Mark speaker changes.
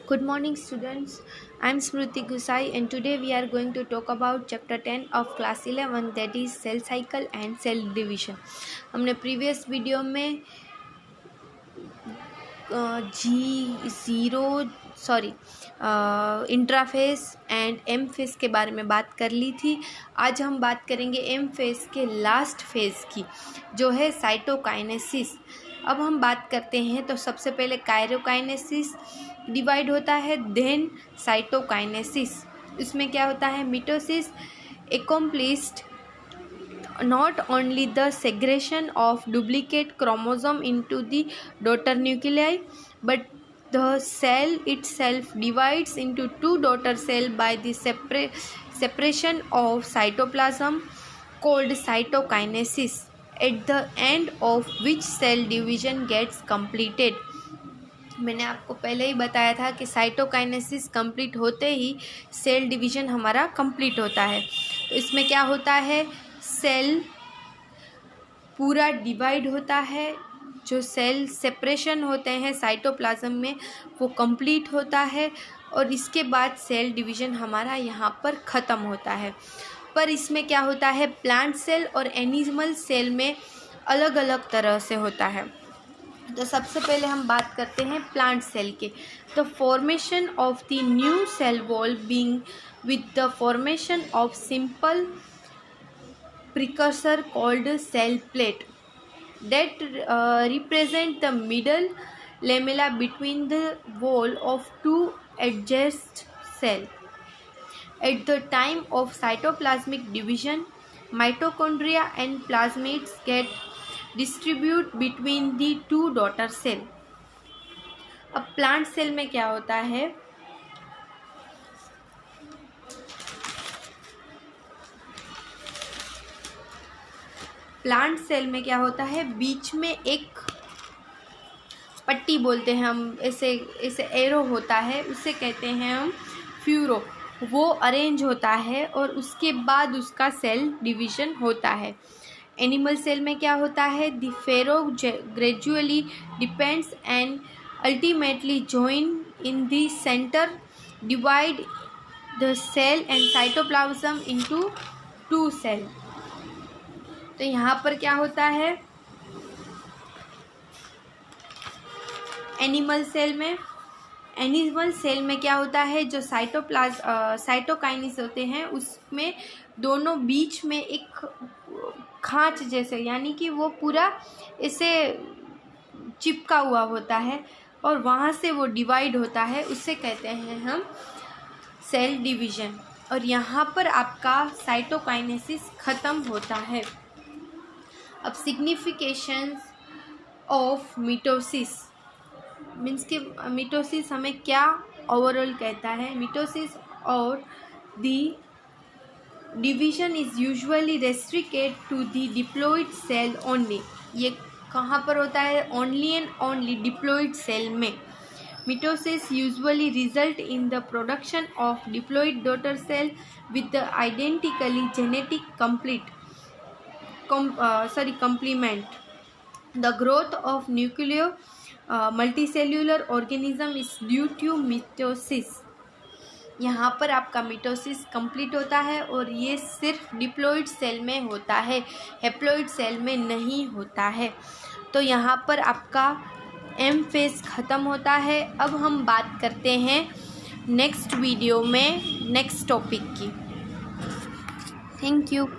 Speaker 1: Good morning, students. I'm Smriti Gusai, and today we are going to talk about chapter 10 of class 11, that is cell cycle and cell division. हमने previous video में इंट्राफेस and M face के बारे में बात कर ली थी। आज हम बात करेंगे एम फेस के लास्ट फेज की, जो है साइटोकाइनेसिस। अब हम बात करते हैं तो सबसे पहले काइरोकाइनेसिस डिवाइड होता है, देन साइटोकाइनेसिस। इसमें क्या होता है, mitosis accomplished not only the segregation of duplicate chromosome into the daughter nuclei, but the cell itself divides into two daughter cells by the separation of cytoplasm called cytokinesis, at the end of which cell division gets completed. मैंने आपको पहले ही बताया था कि cytokinesis complete होते ही cell division हमारा complete होता है। तो इसमें क्या होता है, सेल पूरा डिवाइड होता है, जो सेल सेपरेशन होते हैं साइटोप्लाज्म में वो कंप्लीट होता है, और इसके बाद सेल डिवीज़न हमारा यहाँ पर ख़त्म होता है। पर इसमें क्या होता है, प्लांट सेल और एनिमल सेल में अलग अलग तरह से होता है। तो सबसे पहले हम बात करते हैं प्लांट सेल के। The formation of the new cell wall being with the formation of simple precursor called cell plate that represent the middle lamella between the wall of two adjacent cell. At the time of cytoplasmic division, mitochondria and plasmids get distribute between the two daughter cell. अब plant cell में क्या होता है, plant cell में क्या होता है, बीच में एक पट्टी बोलते हैं हम, ऐसे एरो होता है, उसे कहते हैं हम फ्यूरो। वो अरेंज होता है और उसके बाद उसका सेल डिवीज़न होता है। एनिमल सेल में क्या होता है, the furrow gradually deepens and ultimately join in the centre, divide the cell and cytoplasm into two cell. तो यहाँ पर क्या होता है, एनिमल सेल में क्या होता है, जो साइटोकाइनेसिस होते हैं उसमें दोनों बीच में एक खांच जैसे, यानी कि वो पूरा इसे चिपका हुआ होता है और वहाँ से वो डिवाइड होता है, उससे कहते हैं हम सेल डिवीज़न। और यहाँ पर आपका साइटोकाइनेसिस ख़त्म होता है। अब सिग्निफिकेशंस ऑफ मिटोसिस मीन्स कि मिटोसिस हमें क्या ओवरऑल कहता है। मिटोसिस और the division is usually restricted to the diploid cell only. ये कहाँ पर होता है, only and only diploid cell में। Mitosis usually result in the production of diploid daughter cell with the identically genetic complement. The growth of nucleo multicellular organism is due to mitosis. यहाँ पर आपका mitosis complete होता है और ये सिर्फ diploid cell में होता है, हैप्लॉइड सेल में नहीं होता है। तो यहाँ पर आपका एम फेज ख़त्म होता है। अब हम बात करते हैं नेक्स्ट वीडियो में नेक्स्ट टॉपिक की। Thank you.